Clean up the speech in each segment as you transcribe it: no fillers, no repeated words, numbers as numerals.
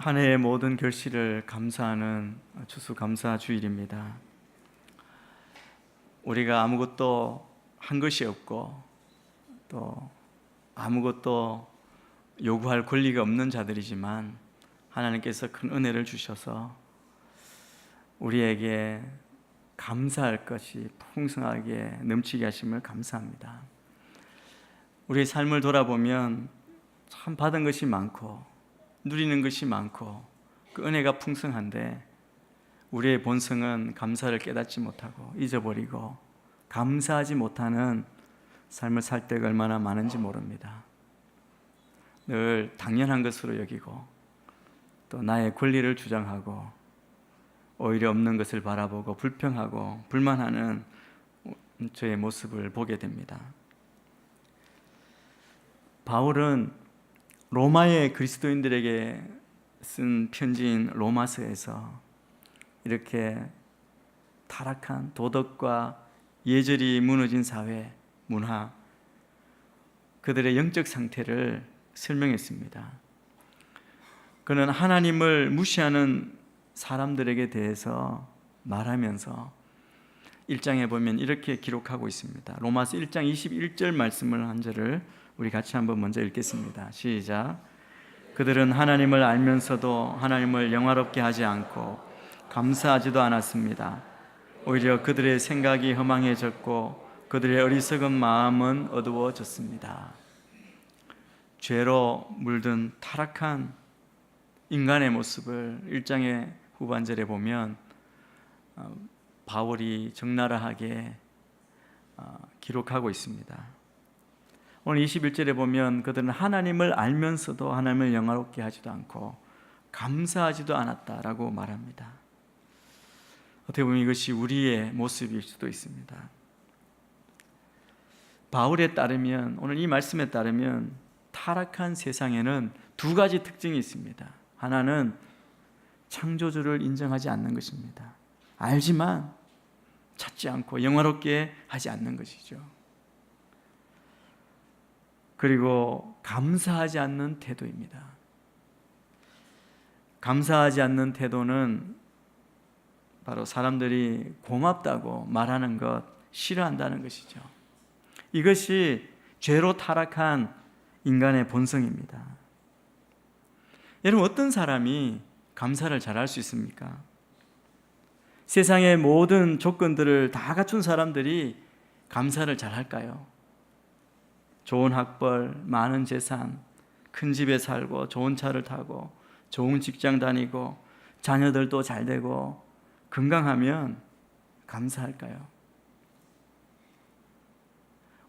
한 해의 모든 결실을 감사하는 추수감사주일입니다. 우리가 아무것도 한 것이 없고 또 아무것도 요구할 권리가 없는 자들이지만 하나님께서 큰 은혜를 주셔서 우리에게 감사할 것이 풍성하게 넘치게 하심을 감사합니다. 우리의 삶을 돌아보면 참 받은 것이 많고 누리는 것이 많고 그 은혜가 풍성한데 우리의 본성은 감사를 깨닫지 못하고 잊어버리고 감사하지 못하는 삶을 살 때가 얼마나 많은지 모릅니다. 늘 당연한 것으로 여기고 또 나의 권리를 주장하고 오히려 없는 것을 바라보고 불평하고 불만하는 저의 모습을 보게 됩니다. 바울은 로마의 그리스도인들에게 쓴 편지인 로마서에서 이렇게 타락한 도덕과 예절이 무너진 사회, 문화, 그들의 영적 상태를 설명했습니다. 그는 하나님을 무시하는 사람들에게 대해서 말하면서 1장에 보면 이렇게 기록하고 있습니다. 로마서 1장 21절 말씀을 한 절을 우리 같이 한번 먼저 읽겠습니다. 시작. 그들은 하나님을 알면서도 하나님을 영화롭게 하지 않고 감사하지도 않았습니다. 오히려 그들의 생각이 허망해졌고 그들의 어리석은 마음은 어두워졌습니다. 죄로 물든 타락한 인간의 모습을 1장의 후반절에 보면 바울이 적나라하게 기록하고 있습니다. 오늘 21절에 보면 그들은 하나님을 알면서도 하나님을 영화롭게 하지도 않고 감사하지도 않았다라고 말합니다. 어떻게 보면 이것이 우리의 모습일 수도 있습니다. 바울에 따르면, 오늘 이 말씀에 따르면 타락한 세상에는 두 가지 특징이 있습니다. 하나는 창조주를 인정하지 않는 것입니다. 알지만 찾지 않고 영화롭게 하지 않는 것이죠. 그리고 감사하지 않는 태도입니다. 감사하지 않는 태도는 바로 사람들이 고맙다고 말하는 것, 싫어한다는 것이죠. 이것이 죄로 타락한 인간의 본성입니다. 여러분, 어떤 사람이 감사를 잘할 수 있습니까? 세상의 모든 조건들을 다 갖춘 사람들이 감사를 잘할까요? 좋은 학벌, 많은 재산, 큰 집에 살고 좋은 차를 타고 좋은 직장 다니고 자녀들도 잘 되고 건강하면 감사할까요?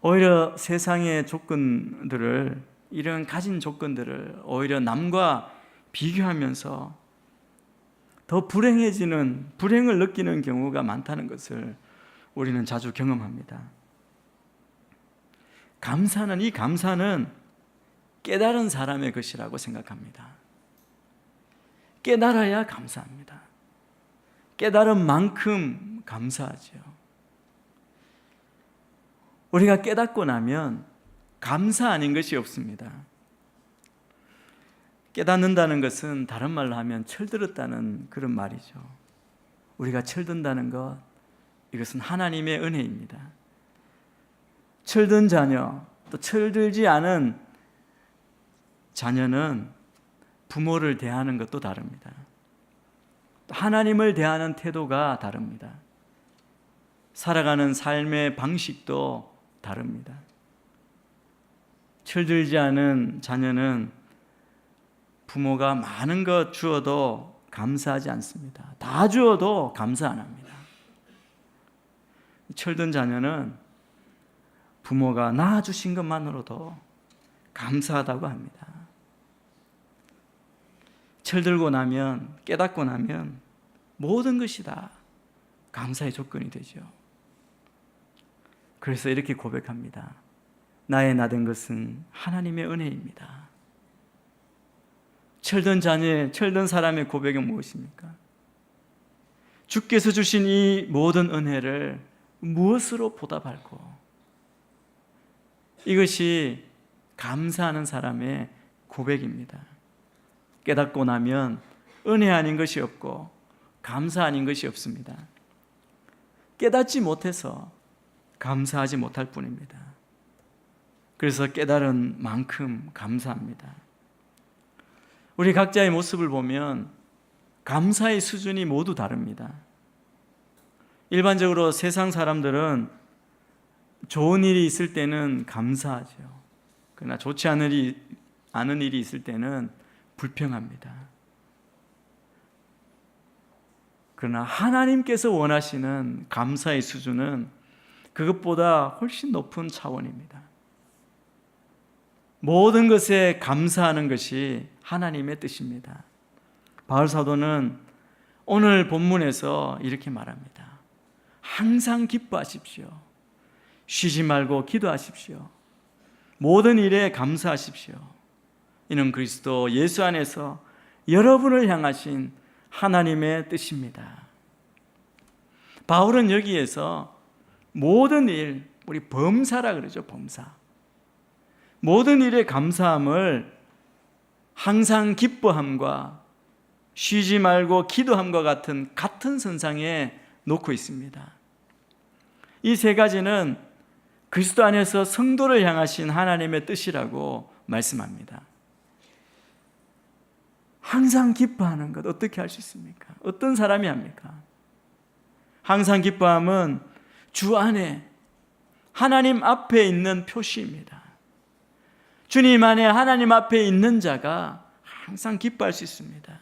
오히려 세상의 조건들을, 이런 가진 조건들을 오히려 남과 비교하면서 더 불행을 느끼는 경우가 많다는 것을 우리는 자주 경험합니다. 이 감사는 깨달은 사람의 것이라고 생각합니다. 깨달아야 감사합니다. 깨달은 만큼 감사하죠. 우리가 깨닫고 나면 감사 아닌 것이 없습니다. 깨닫는다는 것은 다른 말로 하면 철들었다는 그런 말이죠. 우리가 철든다는 것, 이것은 하나님의 은혜입니다. 철든 자녀, 또 철들지 않은 자녀는 부모를 대하는 것도 다릅니다. 하나님을 대하는 태도가 다릅니다. 살아가는 삶의 방식도 다릅니다. 철들지 않은 자녀는 부모가 많은 것 주어도 감사하지 않습니다. 다 주어도 감사 안 합니다. 철든 자녀는 부모가 낳아주신 것만으로도 감사하다고 합니다. 철들고 나면, 깨닫고 나면 모든 것이 다 감사의 조건이 되죠. 그래서 이렇게 고백합니다. 나의 나된 것은 하나님의 은혜입니다. 철든 사람의 고백은 무엇입니까? 주께서 주신 이 모든 은혜를 무엇으로 보답할고, 이것이 감사하는 사람의 고백입니다. 깨닫고 나면 은혜 아닌 것이 없고 감사 아닌 것이 없습니다. 깨닫지 못해서 감사하지 못할 뿐입니다. 그래서 깨달은 만큼 감사합니다. 우리 각자의 모습을 보면 감사의 수준이 모두 다릅니다. 일반적으로 세상 사람들은 좋은 일이 있을 때는 감사하죠. 그러나 좋지 않은 일이 있을 때는 불평합니다. 그러나 하나님께서 원하시는 감사의 수준은 그것보다 훨씬 높은 차원입니다. 모든 것에 감사하는 것이 하나님의 뜻입니다. 바울 사도는 오늘 본문에서 이렇게 말합니다. 항상 기뻐하십시오. 쉬지 말고 기도하십시오. 모든 일에 감사하십시오. 이는 그리스도 예수 안에서 여러분을 향하신 하나님의 뜻입니다. 바울은 여기에서 모든 일, 우리 범사라 그러죠, 범사. 모든 일에 감사함을 항상 기뻐함과 쉬지 말고 기도함과 같은 선상에 놓고 있습니다. 이 세 가지는 그리스도 안에서 성도를 향하신 하나님의 뜻이라고 말씀합니다. 항상 기뻐하는 것 어떻게 할 수 있습니까? 어떤 사람이 합니까? 항상 기뻐함은 주 안에 하나님 앞에 있는 표시입니다. 주님 안에 하나님 앞에 있는 자가 항상 기뻐할 수 있습니다.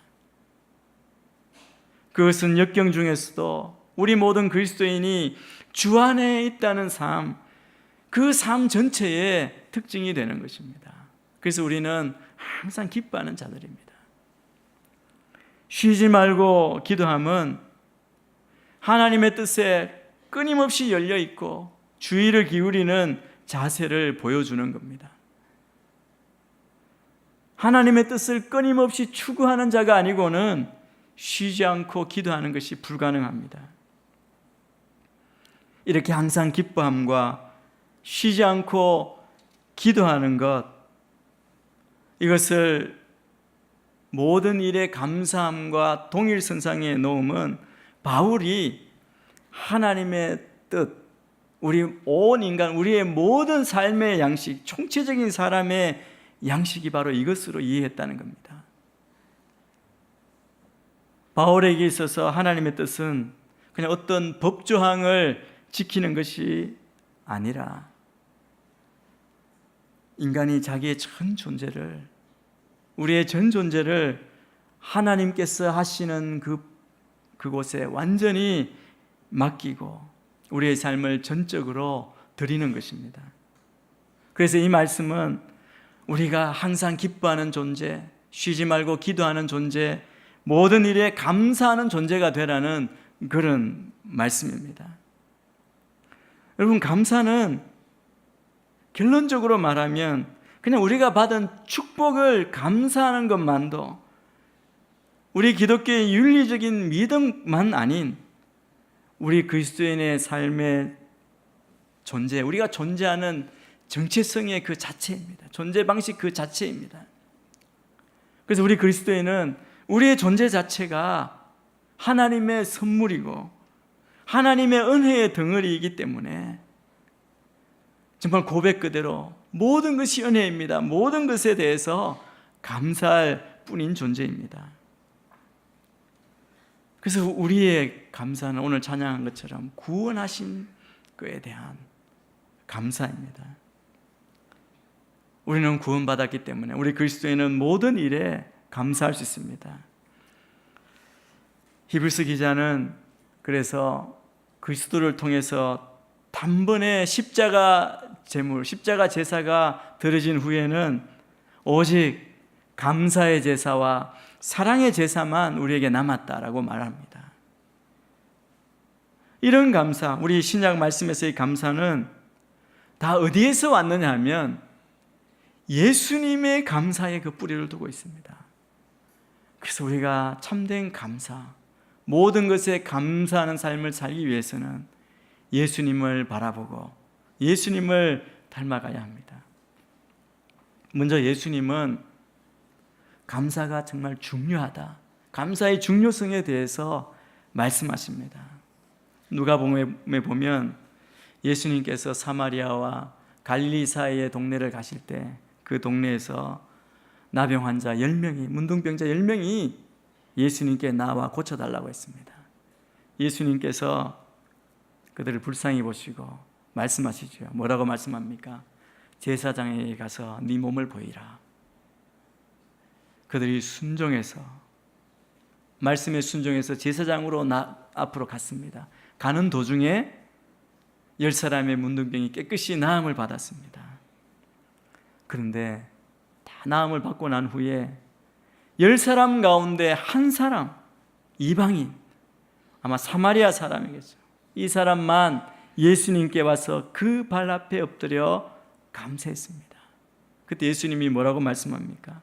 그것은 역경 중에서도 우리 모든 그리스도인이 주 안에 있다는 삶, 그 삶 전체의 특징이 되는 것입니다. 그래서 우리는 항상 기뻐하는 자들입니다. 쉬지 말고 기도함은 하나님의 뜻에 끊임없이 열려 있고 주의를 기울이는 자세를 보여주는 겁니다. 하나님의 뜻을 끊임없이 추구하는 자가 아니고는 쉬지 않고 기도하는 것이 불가능합니다. 이렇게 항상 기뻐함과 쉬지 않고 기도하는 것, 이것을 모든 일에 감사함과 동일선상에 놓음은 바울이 하나님의 뜻, 우리 온 인간, 우리의 모든 삶의 양식, 총체적인 사람의 양식이 바로 이것으로 이해했다는 겁니다. 바울에게 있어서 하나님의 뜻은 그냥 어떤 법조항을 지키는 것이 아니라 인간이 자기의 전 존재를, 우리의 전 존재를 하나님께서 하시는 그곳에 완전히 맡기고 우리의 삶을 전적으로 드리는 것입니다. 그래서 이 말씀은 우리가 항상 기뻐하는 존재, 쉬지 말고 기도하는 존재, 모든 일에 감사하는 존재가 되라는 그런 말씀입니다. 여러분, 감사는 결론적으로 말하면 그냥 우리가 받은 축복을 감사하는 것만도 우리 기독교의 윤리적인 믿음만 아닌 우리 그리스도인의 삶의 존재, 우리가 존재하는 정체성의 그 자체입니다. 존재 방식 그 자체입니다. 그래서 우리 그리스도인은 우리의 존재 자체가 하나님의 선물이고 하나님의 은혜의 덩어리이기 때문에 정말 고백 그대로 모든 것이 은혜입니다. 모든 것에 대해서 감사할 뿐인 존재입니다. 그래서 우리의 감사는 오늘 찬양한 것처럼 구원하신 그에 대한 감사입니다. 우리는 구원받았기 때문에 우리 그리스도인은 모든 일에 감사할 수 있습니다. 히브리서 기자는 그래서 그리스도를 통해서 단번에 십자가 제물, 십자가 제사가 드려진 후에는 오직 감사의 제사와 사랑의 제사만 우리에게 남았다라고 말합니다. 이런 감사, 우리 신약 말씀에서의 감사는 다 어디에서 왔느냐 하면 예수님의 감사에 그 뿌리를 두고 있습니다. 그래서 우리가 참된 감사, 모든 것에 감사하는 삶을 살기 위해서는 예수님을 바라보고 예수님을 닮아가야 합니다. 먼저 예수님은 감사가 정말 중요하다. 감사의 중요성에 대해서 말씀하십니다. 누가복음에 보면 예수님께서 사마리아와 갈릴리 사이의 동네를 가실 때 그 동네에서 나병 환자 10명이, 문둥병자 10명이 예수님께 나와 고쳐달라고 했습니다. 예수님께서 그들을 불쌍히 보시고 말씀하시죠. 뭐라고 말씀합니까? 제사장에게 가서 네 몸을 보이라. 그들이 순종해서, 말씀에 순종해서 제사장으로 앞으로 갔습니다. 가는 도중에 10사람의 문둥병이 깨끗이 나음을 받았습니다. 그런데 다 나음을 받고 난 후에 10사람 가운데 한 사람, 이방인, 아마 사마리아 사람이겠죠. 이 사람만 예수님께 와서 그 발 앞에 엎드려 감사했습니다. 그때 예수님이 뭐라고 말씀합니까?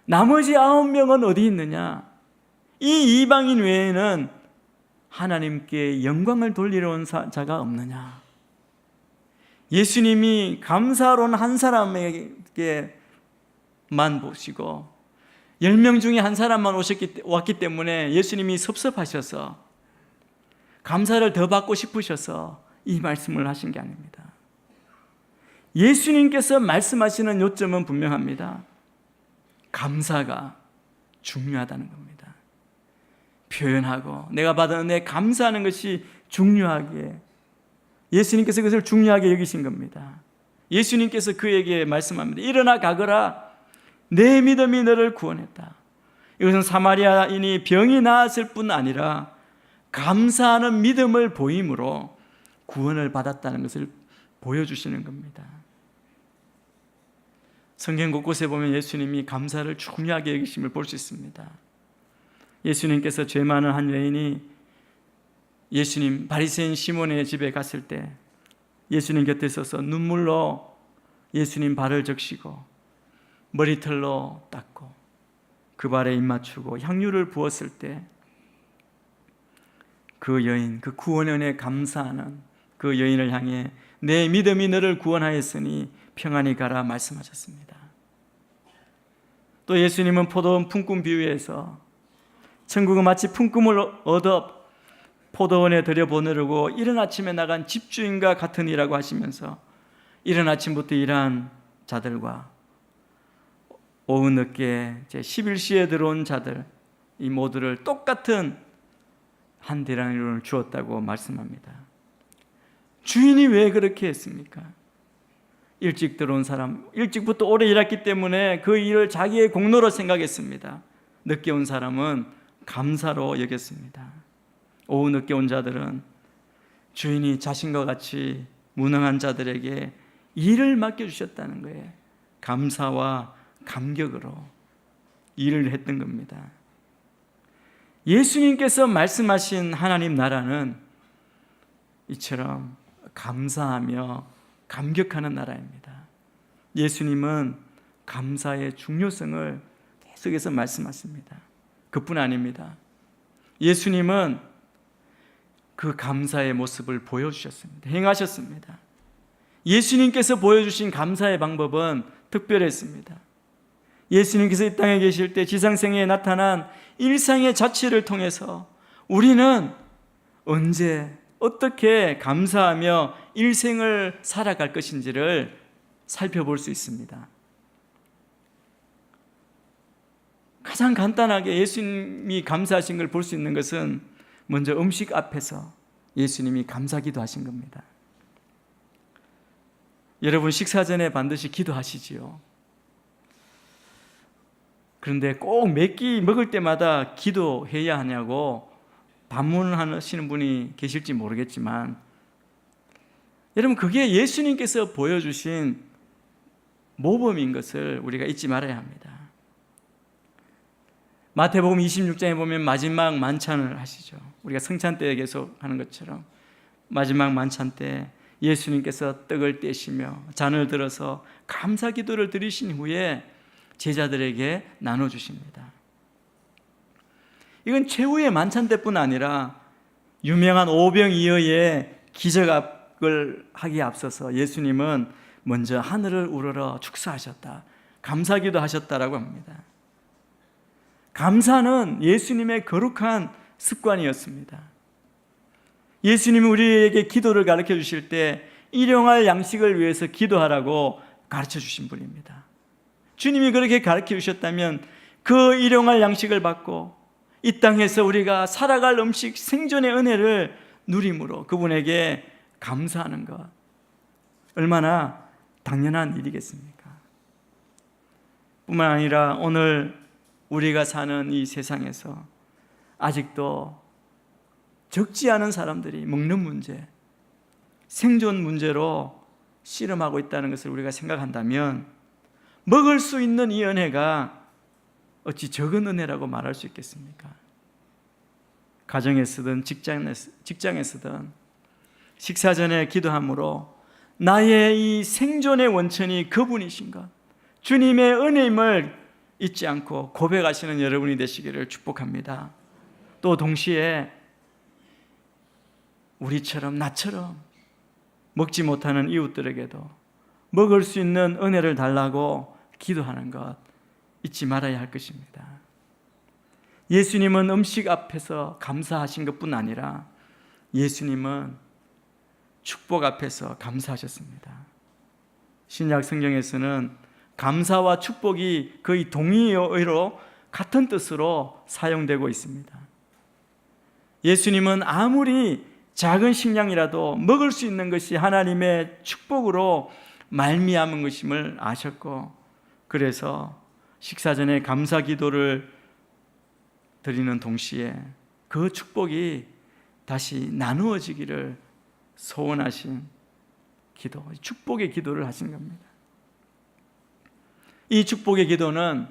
나머지 9명은 어디 있느냐? 이 이방인 외에는 하나님께 영광을 돌리러 온 자가 없느냐? 예수님이 감사로운 한 사람에게만 보시고 10명 중에 한 사람만 왔기 때문에 예수님이 섭섭하셔서 감사를 더 받고 싶으셔서 이 말씀을 하신 게 아닙니다. 예수님께서 말씀하시는 요점은 분명합니다. 감사가 중요하다는 겁니다. 표현하고 내가 받은 은혜 감사하는 것이 중요하게, 예수님께서 그것을 중요하게 여기신 겁니다. 예수님께서 그에게 말씀합니다. 일어나 가거라. 내 믿음이 너를 구원했다. 이것은 사마리아인이 병이 나았을 뿐 아니라 감사하는 믿음을 보임으로 구원을 받았다는 것을 보여주시는 겁니다. 성경 곳곳에 보면 예수님이 감사를 중요하게 여기심을 볼 수 있습니다. 예수님께서 죄 많은 한 여인이 예수님 바리새인 시몬의 집에 갔을 때 예수님 곁에 서서 눈물로 예수님 발을 적시고 머리털로 닦고 그 발에 입 맞추고 향유를 부었을 때 그 여인, 그 구원의 은혜에 감사하는 그 여인을 향해 내 믿음이 너를 구원하였으니 평안히 가라 말씀하셨습니다. 또 예수님은 포도원 품꾼 비유에서 천국은 마치 품꾼을 얻어 포도원에 들여보내려고 이른 아침에 나간 집주인과 같으니라고 하시면서 이른 아침부터 일한 자들과 오후 늦게 제 11시에 들어온 자들, 이 모두를 똑같은 한 데나리온을 주었다고 말씀합니다. 주인이 왜 그렇게 했습니까? 일찍 들어온 사람, 일찍부터 오래 일했기 때문에 그 일을 자기의 공로로 생각했습니다. 늦게 온 사람은 감사로 여겼습니다. 오후 늦게 온 자들은 주인이 자신과 같이 무능한 자들에게 일을 맡겨주셨다는 거예요. 감사와 감격으로 일을 했던 겁니다. 예수님께서 말씀하신 하나님 나라는 이처럼 감사하며 감격하는 나라입니다. 예수님은 감사의 중요성을 계속해서 말씀하십니다. 그뿐 아닙니다. 예수님은 그 감사의 모습을 보여주셨습니다. 행하셨습니다. 예수님께서 보여주신 감사의 방법은 특별했습니다. 예수님께서 이 땅에 계실 때 지상생애에 나타난 일상의 자취를 통해서 우리는 언제 어떻게 감사하며 일생을 살아갈 것인지를 살펴볼 수 있습니다. 가장 간단하게 예수님이 감사하신 걸 볼 수 있는 것은 먼저 음식 앞에서 예수님이 감사기도 하신 겁니다. 여러분 식사 전에 반드시 기도하시지요. 그런데 꼭 몇 끼 먹을 때마다 기도해야 하냐고 반문하시는 분이 계실지 모르겠지만 여러분 그게 예수님께서 보여주신 모범인 것을 우리가 잊지 말아야 합니다. 마태복음 26장에 보면 마지막 만찬을 하시죠. 우리가 성찬 때 계속 하는 것처럼 마지막 만찬 때 예수님께서 떡을 떼시며 잔을 들어서 감사 기도를 드리신 후에 제자들에게 나눠주십니다. 이건 최후의 만찬 때뿐 아니라 유명한 오병이어의 기적을 하기에 앞서서 예수님은 먼저 하늘을 우러러 축사하셨다, 감사기도 하셨다라고 합니다. 감사는 예수님의 거룩한 습관이었습니다. 예수님이 우리에게 기도를 가르쳐 주실 때 일용할 양식을 위해서 기도하라고 가르쳐 주신 분입니다. 주님이 그렇게 가르쳐 주셨다면 그 일용할 양식을 받고 이 땅에서 우리가 살아갈 음식, 생존의 은혜를 누림으로 그분에게 감사하는 것, 얼마나 당연한 일이겠습니까? 뿐만 아니라 오늘 우리가 사는 이 세상에서 아직도 적지 않은 사람들이 먹는 문제, 생존 문제로 씨름하고 있다는 것을 우리가 생각한다면 먹을 수 있는 이 은혜가 어찌 적은 은혜라고 말할 수 있겠습니까? 가정에서든 직장에서든 식사 전에 기도함으로 나의 이 생존의 원천이 그분이신 것, 주님의 은혜임을 잊지 않고 고백하시는 여러분이 되시기를 축복합니다. 또 동시에 우리처럼 나처럼 먹지 못하는 이웃들에게도 먹을 수 있는 은혜를 달라고 기도하는 것 잊지 말아야 할 것입니다. 예수님은 음식 앞에서 감사하신 것뿐 아니라 예수님은 축복 앞에서 감사하셨습니다. 신약 성경에서는 감사와 축복이 거의 동의어로 같은 뜻으로 사용되고 있습니다. 예수님은 아무리 작은 식량이라도 먹을 수 있는 것이 하나님의 축복으로 말미암은 것임을 아셨고, 그래서 식사 전에 감사 기도를 드리는 동시에 그 축복이 다시 나누어지기를 소원하신 기도, 축복의 기도를 하신 겁니다. 이 축복의 기도는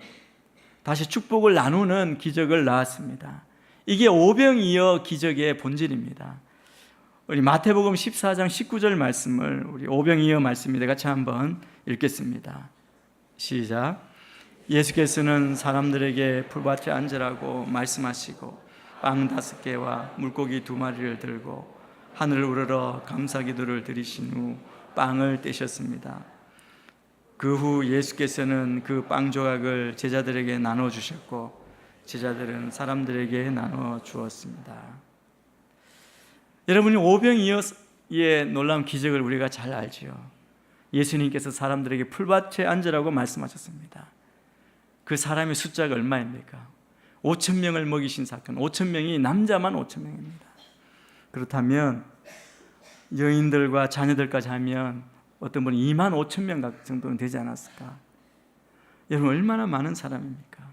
다시 축복을 나누는 기적을 낳았습니다. 이게 오병이어 기적의 본질입니다. 우리 마태복음 14장 19절 말씀을 우리 오병이어 말씀입니다. 같이 한번 읽겠습니다. 시작. 예수께서는 사람들에게 풀밭에 앉으라고 말씀하시고 빵 5개와 물고기 2마리를 들고 하늘을 우러러 감사기도를 드리신 후 빵을 떼셨습니다. 그 후 예수께서는 그 빵 조각을 제자들에게 나눠 주셨고 제자들은 사람들에게 나눠 주었습니다. 여러분이 오병이어의 놀라운 기적을 우리가 잘 알지요. 예수님께서 사람들에게 풀밭에 앉으라고 말씀하셨습니다. 그 사람의 숫자가 얼마입니까? 5,000명을 먹이신 사건, 5,000명이 남자만 5,000명입니다. 그렇다면 여인들과 자녀들까지 하면 어떤 분이 25,000명 정도는 되지 않았을까? 여러분 얼마나 많은 사람입니까?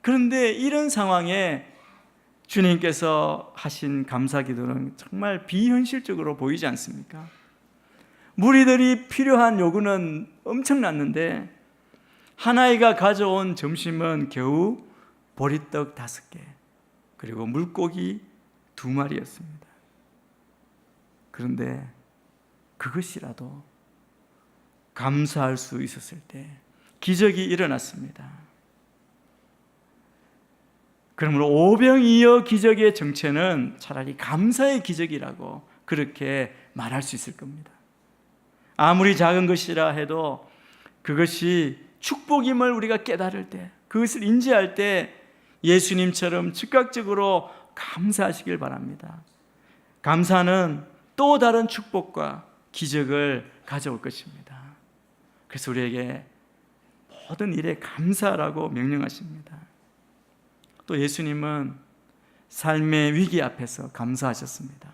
그런데 이런 상황에 주님께서 하신 감사기도는 정말 비현실적으로 보이지 않습니까? 무리들이 필요한 요구는 엄청났는데 하나이가 가져온 점심은 겨우 보리떡 5개 그리고 물고기 2마리였습니다. 그런데 그것이라도 감사할 수 있었을 때 기적이 일어났습니다. 그러므로 오병이어 기적의 정체는 차라리 감사의 기적이라고 그렇게 말할 수 있을 겁니다. 아무리 작은 것이라 해도 그것이 축복임을 우리가 깨달을 때, 그것을 인지할 때 예수님처럼 즉각적으로 감사하시길 바랍니다. 감사는 또 다른 축복과 기적을 가져올 것입니다. 그래서 우리에게 모든 일에 감사라고 명령하십니다. 또 예수님은 삶의 위기 앞에서 감사하셨습니다.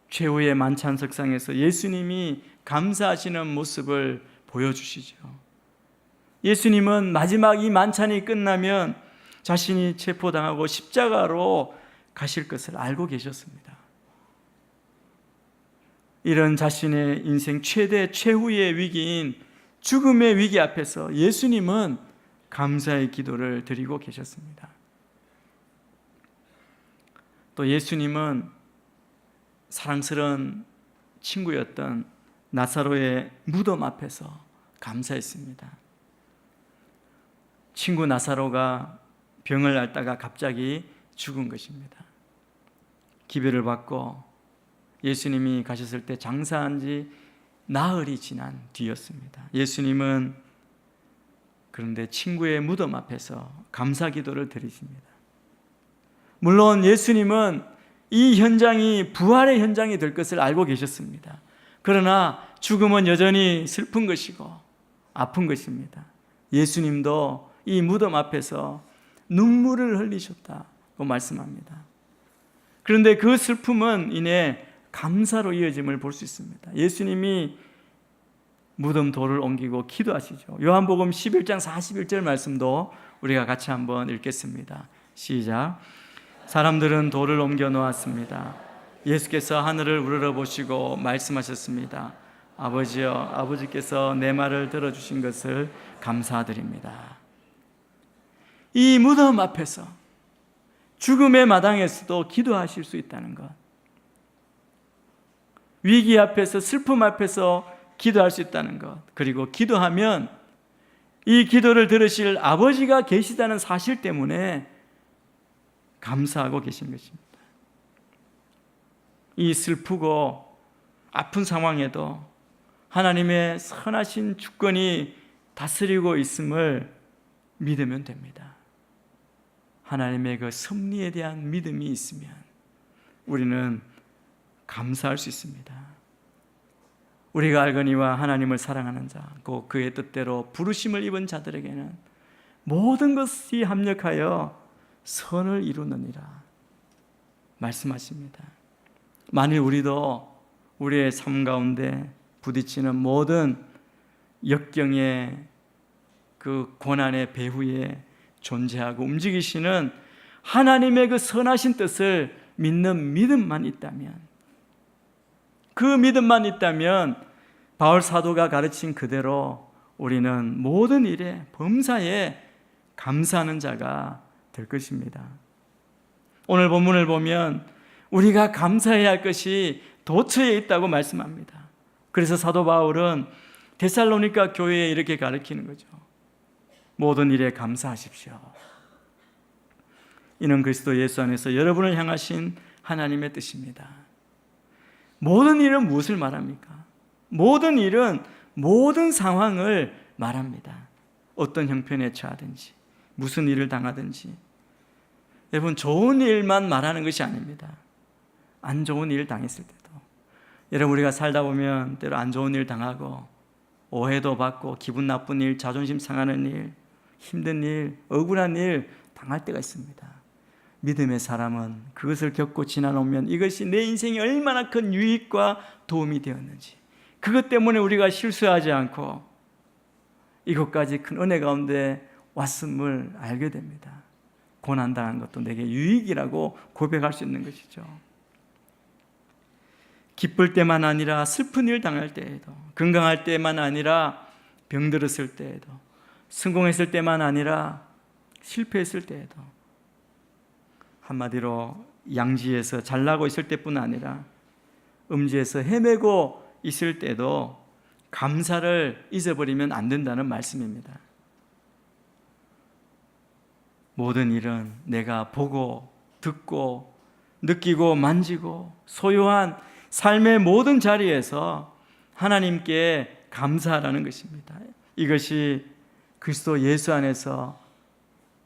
최후의 만찬석상에서 예수님이 감사하시는 모습을 보여주시죠. 예수님은 마지막 이 만찬이 끝나면 자신이 체포당하고 십자가로 가실 것을 알고 계셨습니다. 이런 자신의 인생 최후의 위기인 죽음의 위기 앞에서 예수님은 감사의 기도를 드리고 계셨습니다. 또 예수님은 사랑스러운 친구였던 나사로의 무덤 앞에서 감사했습니다. 친구 나사로가 병을 앓다가 갑자기 죽은 것입니다. 기별을 받고 예수님이 가셨을 때 장사한 지 나흘이 지난 뒤였습니다. 예수님은 그런데 친구의 무덤 앞에서 감사 기도를 드리십니다. 물론 예수님은 이 현장이 부활의 현장이 될 것을 알고 계셨습니다. 그러나 죽음은 여전히 슬픈 것이고 아픈 것입니다. 예수님도 이 무덤 앞에서 눈물을 흘리셨다고 말씀합니다. 그런데 그 슬픔은 이내 감사로 이어짐을 볼 수 있습니다. 예수님이 무덤 돌을 옮기고 기도하시죠. 요한복음 11장 41절 말씀도 우리가 같이 한번 읽겠습니다. 시작. 사람들은 돌을 옮겨 놓았습니다. 예수께서 하늘을 우러러보시고 말씀하셨습니다. 아버지여, 아버지께서 내 말을 들어주신 것을 감사드립니다. 이 무덤 앞에서 죽음의 마당에서도 기도하실 수 있다는 것, 위기 앞에서 슬픔 앞에서 기도할 수 있다는 것, 그리고 기도하면 이 기도를 들으실 아버지가 계시다는 사실 때문에 감사하고 계신 것입니다. 이 슬프고 아픈 상황에도 하나님의 선하신 주권이 다스리고 있음을 믿으면 됩니다. 하나님의 그 섭리에 대한 믿음이 있으면 우리는 감사할 수 있습니다. 우리가 알거니와 하나님을 사랑하는 자, 곧 그의 뜻대로 부르심을 입은 자들에게는 모든 것이 합력하여 선을 이루느니라 말씀하십니다. 만일 우리도 우리의 삶 가운데 부딪히는 모든 역경의 그 고난의 배후에 존재하고 움직이시는 하나님의 그 선하신 뜻을 믿는 믿음만 있다면, 그 믿음만 있다면 바울 사도가 가르친 그대로 우리는 모든 일에 범사에 감사하는 자가 될 것입니다. 오늘 본문을 보면 우리가 감사해야 할 것이 도처에 있다고 말씀합니다. 그래서 사도 바울은 데살로니가 교회에 이렇게 가르치는 거죠. 모든 일에 감사하십시오. 이는 그리스도 예수 안에서 여러분을 향하신 하나님의 뜻입니다. 모든 일은 무엇을 말합니까? 모든 일은 모든 상황을 말합니다. 어떤 형편에 처하든지 무슨 일을 당하든지. 여러분, 좋은 일만 말하는 것이 아닙니다. 안 좋은 일 당했을 때도, 여러분, 우리가 살다 보면 때로 안 좋은 일 당하고 오해도 받고 기분 나쁜 일, 자존심 상하는 일, 힘든 일, 억울한 일 당할 때가 있습니다. 믿음의 사람은 그것을 겪고 지나놓으면 이것이 내 인생에 얼마나 큰 유익과 도움이 되었는지, 그것 때문에 우리가 실수하지 않고 이것까지 큰 은혜 가운데 왔음을 알게 됩니다. 고난당한 것도 내게 유익이라고 고백할 수 있는 것이죠. 기쁠 때만 아니라 슬픈 일 당할 때에도, 건강할 때만 아니라 병들었을 때에도, 성공했을 때만 아니라 실패했을 때에도, 한마디로 양지에서 잘나고 있을 때뿐 아니라 음지에서 헤매고 있을 때도 감사를 잊어버리면 안 된다는 말씀입니다. 모든 일은 내가 보고 듣고 느끼고 만지고 소유한 삶의 모든 자리에서 하나님께 감사하라는 것입니다. 이것이 그리스도 예수 안에서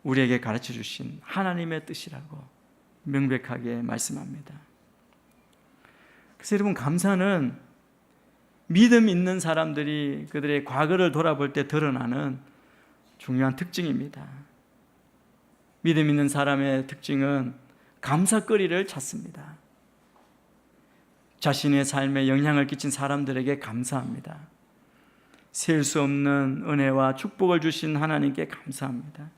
우리에게 가르쳐 주신 하나님의 뜻이라고 명백하게 말씀합니다. 그래서 여러분, 감사는 믿음 있는 사람들이 그들의 과거를 돌아볼 때 드러나는 중요한 특징입니다. 믿음 있는 사람의 특징은 감사거리를 찾습니다. 자신의 삶에 영향을 끼친 사람들에게 감사합니다. 셀 수 없는 은혜와 축복을 주신 하나님께 감사합니다.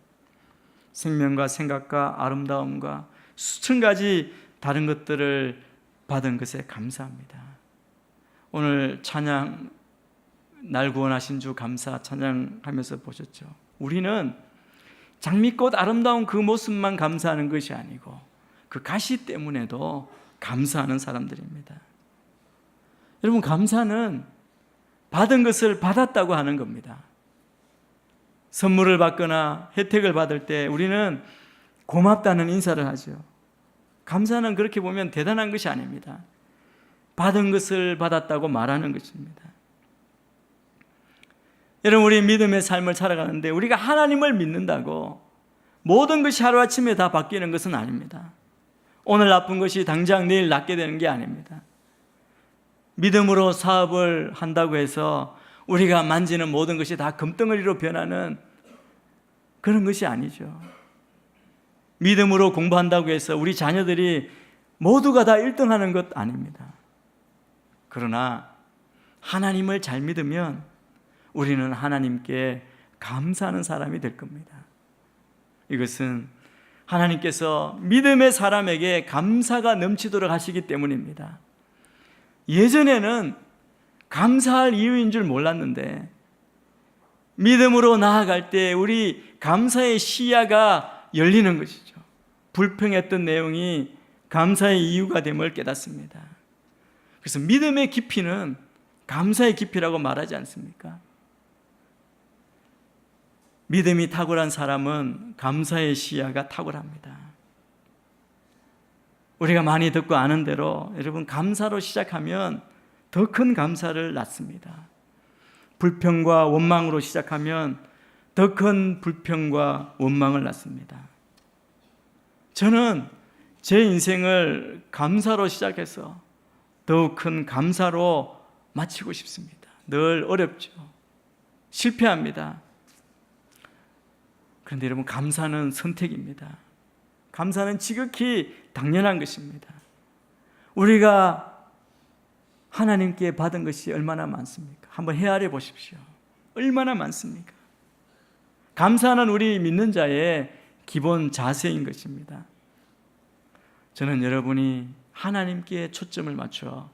생명과 생각과 아름다움과 수천 가지 다른 것들을 받은 것에 감사합니다. 오늘 찬양, 날 구원하신 주 감사 찬양하면서 보셨죠? 우리는 장미꽃 아름다운 그 모습만 감사하는 것이 아니고 그 가시 때문에도 감사하는 사람들입니다. 여러분, 감사는 받은 것을 받았다고 하는 겁니다. 선물을 받거나 혜택을 받을 때 우리는 고맙다는 인사를 하죠. 감사는 그렇게 보면 대단한 것이 아닙니다. 받은 것을 받았다고 말하는 것입니다. 여러분, 우리 믿음의 삶을 살아가는데 우리가 하나님을 믿는다고 모든 것이 하루아침에 다 바뀌는 것은 아닙니다. 오늘 나쁜 것이 당장 내일 낫게 되는 게 아닙니다. 믿음으로 사업을 한다고 해서 우리가 만지는 모든 것이 다 금덩어리로 변하는 그런 것이 아니죠. 믿음으로 공부한다고 해서 우리 자녀들이 모두가 다 1등하는 것 아닙니다. 그러나 하나님을 잘 믿으면 우리는 하나님께 감사하는 사람이 될 겁니다. 이것은 하나님께서 믿음의 사람에게 감사가 넘치도록 하시기 때문입니다. 예전에는 감사할 이유인 줄 몰랐는데 믿음으로 나아갈 때 우리 감사의 시야가 열리는 것이죠. 불평했던 내용이 감사의 이유가 됨을 깨닫습니다. 그래서 믿음의 깊이는 감사의 깊이라고 말하지 않습니까? 믿음이 탁월한 사람은 감사의 시야가 탁월합니다. 우리가 많이 듣고 아는 대로 여러분, 감사로 시작하면 더 큰 감사를 낳습니다. 불평과 원망으로 시작하면 더 큰 불평과 원망을 낳습니다. 저는 제 인생을 감사로 시작해서 더욱 큰 감사로 마치고 싶습니다. 늘 어렵죠. 실패합니다. 그런데 여러분, 감사는 선택입니다. 감사는 지극히 당연한 것입니다. 우리가 하나님께 받은 것이 얼마나 많습니까? 한번 헤아려 보십시오. 얼마나 많습니까? 감사는 우리 믿는 자의 기본 자세인 것입니다. 저는 여러분이 하나님께 초점을 맞춰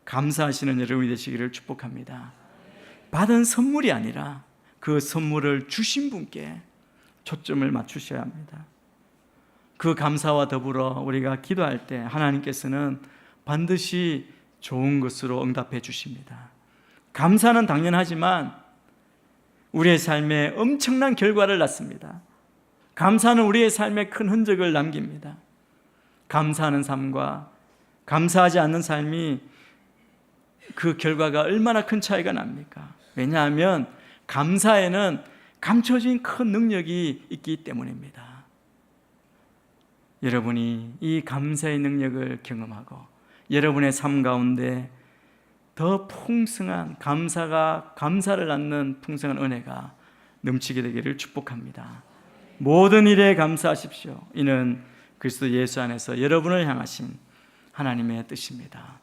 감사하시는 여러분이 되시기를 축복합니다. 받은 선물이 아니라 그 선물을 주신 분께 초점을 맞추셔야 합니다. 그 감사와 더불어 우리가 기도할 때 하나님께서는 반드시 좋은 것으로 응답해 주십니다. 감사는 당연하지만 우리의 삶에 엄청난 결과를 낳습니다. 감사는 우리의 삶에 큰 흔적을 남깁니다. 감사하는 삶과 감사하지 않는 삶이 그 결과가 얼마나 큰 차이가 납니까? 왜냐하면 감사에는 감춰진 큰 능력이 있기 때문입니다. 여러분이 이 감사의 능력을 경험하고 여러분의 삶 가운데 더 풍성한 감사를 낳는 풍성한 은혜가 넘치게 되기를 축복합니다. 모든 일에 감사하십시오. 이는 그리스도 예수 안에서 여러분을 향하신 하나님의 뜻입니다.